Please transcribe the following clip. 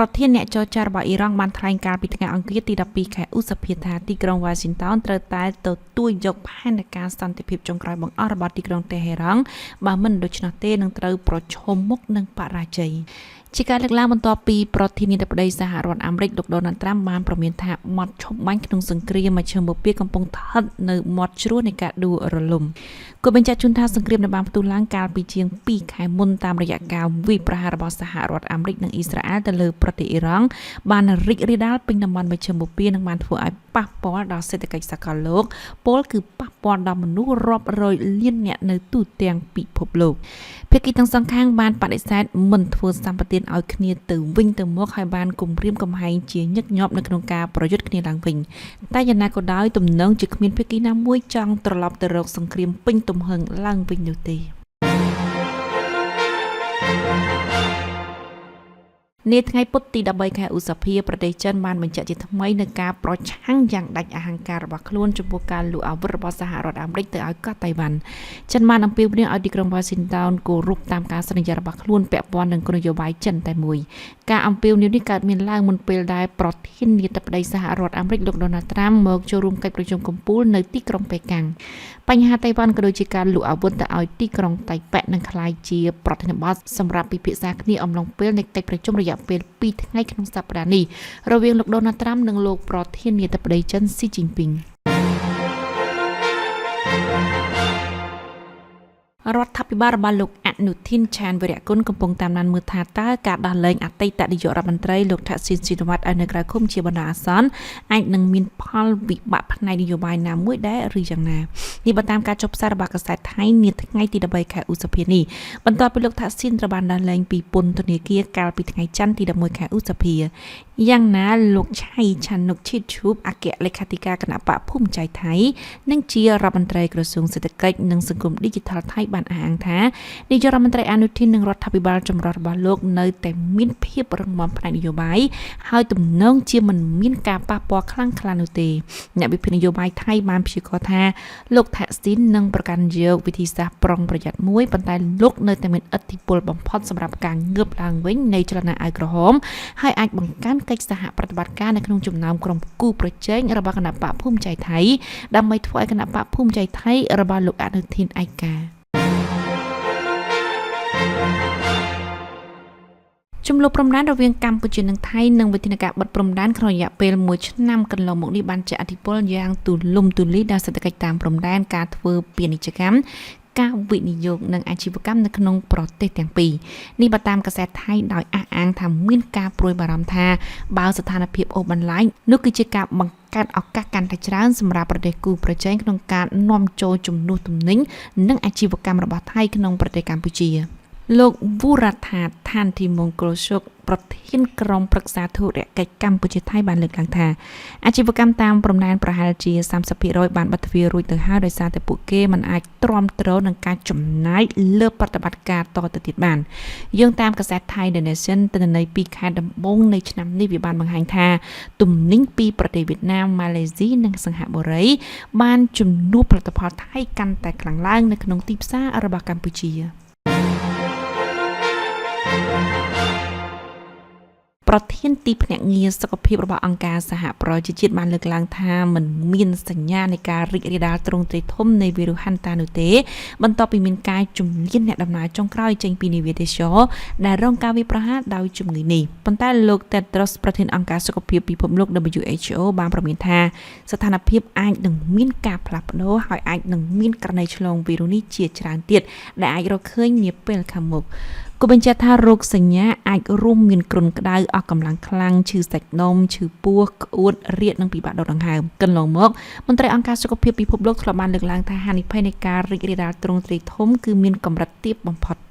ប្រធានអ្នកចរចារបស់អ៊ីរ៉ង់បានថ្លែងការពីថ្ងៃអង្គារទី12ខែឧសភាថាទីក្រុង Washington ត្រូវតែទទួលយកផែនការសន្តិភាពចុងក្រោយបង្អស់របស់ទីក្រុងតេហេរ៉ង់បើមិនដូច្នោះទេនឹងត្រូវប្រឈមមុខនឹងបរាជ័យជាការលើកឡើងបន្ទាប់ពីប្រធានាធិបតីសហរដ្ឋអាមេរិកលោកដូណាល់ត្រាំបានប្រមានថាមាត់ឈប់បាញ់ក្នុងសង្គ្រាមមជ្ឈិមបូព៌ាកំពុងស្ថិតនៅមាត់ជ្រោះនៃការដួលរលំក៏បញ្ជាក់ជូនថាសង្គ្រាមនៅបានផ្ទុះឡើងកាលពីជាង2ខែមុនតាមរយៈការវាយប្រហាររបស់សហរដ្ឋអាមេរិកនិងអ៊ីស្រាអែលទៅលើប្រទេសអ៊ីរ៉ង់បានរីករាលដាលពេញតំបន់មជ្ឈិមបូព៌ានិងបានធ្វើឲ្យប៉ះពាល់ដល់សេដ្ឋកិច្ចសកលលោកពលគឺប៉ះពាល់ដល់មនុស្សរាប់រយលានអ្នកនៅទូទាំងពិភពលោកភាគីទាំងសងខាងបានបដិសេធមិនធ្វើសម្បទានឲ្យគ្នាទៅវិញទៅមកហើយបានគំរាមកំហែងជាញឹកញាប់នៅក្នុងការប្រយុទ្ធគ្នាឡើងវិញតែយ៉ាងណាក៏ដោយទំនងជាគ្មានភាគីណាមួយចង់ត្រឡប់ទៅរកសង្គ្រាមពេញទំហឹងឡើងវិញនោះទេនាថ្ងៃពុធទី13ខែឧសភាប្រទេសចិនបានបញ្ជាក់ជាថ្មីនៅការប្រឆាំងយ៉ាងដាច់អហង្ការរបស់ខ្លួនចំពោះការលួចអាវុធរបស់សហរដ្ឋអាមេរិកទៅឲ្យកោះតៃវ៉ាន់ចិនបានអំពាវនាវឲ្យទីក្រុង Washington គោរពតាមការសន្យារបស់ខ្លួនពាក់ព័ន្ធនឹងគោលនយោបាយចិនតែមួយការអំពាវនាវនេះកើតមានឡើងមុនពេលដែលប្រធានាធិបតីសហរដ្ឋអាមេរិកលោកដូណាល់ត្រាំមកចូលរួមកិច្ចប្រជុំកំពូលនៅទីក្រុងប៉េកាំងបញ្ហាតៃវ៉ាន់ក៏ដូចជាការលួចអាវុធទៅឲ្យទីក្រុងតៃប៉េនឹងក្លាយជាប្រធានបទសម្រាប់ពិភាក្សាគ្នាអំឡុងពេលនៃកិច្ចប្រជុំរយៈពេល2ថ្ងៃក្នុងសប្តាហ៍នេះរវាងលោកដូណាល់ត្រាំនិងលោកប្រធានាធិបតីចិនស៊ីជីនពីងរដ្ឋាភិបាលរបស់លោកអនុทิនឆានវីរៈគុណកំពុងតាមដានមើលថាតើការដោះលែងអតីតនាយករដ្ឋមន្ត្រីលោកថាក់ស៊ីនស៊ីនវ៉ាត់ឲ្យនៅក្រៅឃុំជាបណ្ដោះអាសន្នអាចនឹងមានផលវិបាកផ្នែកនយោបាយណាមួយដែរឬយ៉ាងណានេះបើតាមការចុះផ្សាយរបស់កាសែតថៃនាថ្ងៃទី13ខែឧសភានេះបន្ទាប់ពីលោកថាក់ស៊ីនត្រូវបានដោះលែងពីពន្ធនាគារកាលពីថ្ងៃច័ន្ទទី11ខែឧសភាយ៉ាងណាលោកឆៃឆានុកឈីតឈូបអគ្គលេខាធិការគណៈបកភូមិใจថៃនិងជារដ្ឋមន្ត្រីក្រសួងសេដ្ឋកិច្ចនិងសង្គមឌីជីថលថៃបានអះអាងថានាយករដ្ឋមន្ត្រីអនុทิននិងរដ្ឋាភិបាលចម្រុះរបស់លោកនៅតែមានភាពរឹងមាំផ្នែកនយោបាយហើយទំនងជាមិនមានការប៉ះពាល់ខ្លាំងក្លានោះទេអ្នកវិភាគនយោបាយថៃបានព្យាករណ៍ថាលោកថាក់ស៊ីននឹងប្រកាន់យកវិធីសាស្ត្រប្រុងប្រយ័ត្នមួយប៉ុន្តែលោកនៅតែមានឥទ្ធិពលបំផុតសម្រាប់ការងើបឡើងវិញនៃចលនាអាវក្រហមហើយអាចបង្កើនកិច្ចសហប្រតិបត្តិការនៅក្នុងចំណោមក្រុមគូប្រជែងរបស់គណៈបកភូមិใจថៃដើម្បីធ្វើឲ្យគណៈបកភូមិใจថៃរបស់លោកអនុทิនឯកាជំលោះព្រំដែនរវាងកម្ពុជានិងថៃនឹងវិធានការបិទព្រំដែនក្នុងរយៈពេល1ឆ្នាំកន្លងមកនេះបានជះឥទ្ធិពលយ៉ាងទូលំទូលាយដល់សេដ្ឋកិច្ចតាមព្រំដែនការធ្វើពាណិជ្ជកម្មការវិនិយោគនិងអាជីវកម្មនៅក្នុងប្រទេសទាំងពីរនេះបើតាមកាសែតថៃដោយអះអាងថាមានការព្រួយបារម្ភថាបើស្ថានភាពអូសបន្លាយនោះគឺជាការបង្កើតឱកាសកាន់តែច្រើនសម្រាប់ប្រទេសគូប្រជែងក្នុងការនាំចូលជំនួសទំនិញនិងអាជីវកម្មរបស់ថៃក្នុងប្រទេសកម្ពុជាលោកវូរ៉ាថាឋានធីមង្គលសុខប្រធានក្រុមប្រឹក្សាធុរកិច្ចកម្ពុជាថៃបានលើកឡើងថាអាជីវកម្មតាមព្រំដែនប្រហែលជា 30% បានបិទទ្វាររួចទៅហើយដោយសារតែពួកគេមិនអាចទ្រាំទ្រនឹងការចំណាយលើប្រតិបត្តិការតទៅទៀតបានយោងតាមកាសែត Thai The Nation ទិន្នន័យ2ខែដំបូងនៃឆ្នាំនេះវាបានបង្ហាញថាទំនិញពីប្រទេសវៀតណាមម៉ាឡេស៊ីនិងសិង្ហបុរីបានជំនួសផលិតផលថៃកាន់តែខ្លាំងឡើងនៅក្នុងទីផ្សាររបស់កម្ពុជាប្រធានទីភ្នាក់ងារសុខភាពរបស់អង្គការសហប្រជាជាតិបានលើកឡើងថាមិនមានសញ្ញានៃការរីករាលដាលទ្រង់ទ្រាយធំនៃវីរុសហិនតានោះទេបន្ទាប់ពីមានការជំនះអ្នកដំណើរចុងក្រោយចេញពីនាវាទេសចរដែលរងការវាយប្រហារដោយជំងឺនេះប៉ុន្តែលោក Tedros ប្រធានអង្គការសុខភាពពិភពលោក WHO បានប្រមានថាស្ថានភាពអាចនឹងមានការផ្លាស់ប្ដូរហើយអាចនឹងមានករណីឆ្លងវីរុសនេះជាច្រើនទៀតដែលអាចរកឃើញនាពេលខាងមុខក៏បញ្ជាក់ថារោគសញ្ញាអាចរួមមានគ្រុនក្តៅអស់កម្លាំងខ្លាំងឈឺសាច់ដុំឈឺពោះក្អួតរាគនិងពិបាកដកដង្ហើមកន្លងមកមន្ត្រីអង្គការសុខភាពពិភពលោកធ្លាប់បានលើកឡើងថាហានិភ័យនៃការរីករាលដាលទ្រង់ទ្រាយធំគឺមានកម្រិតទាបបំផុត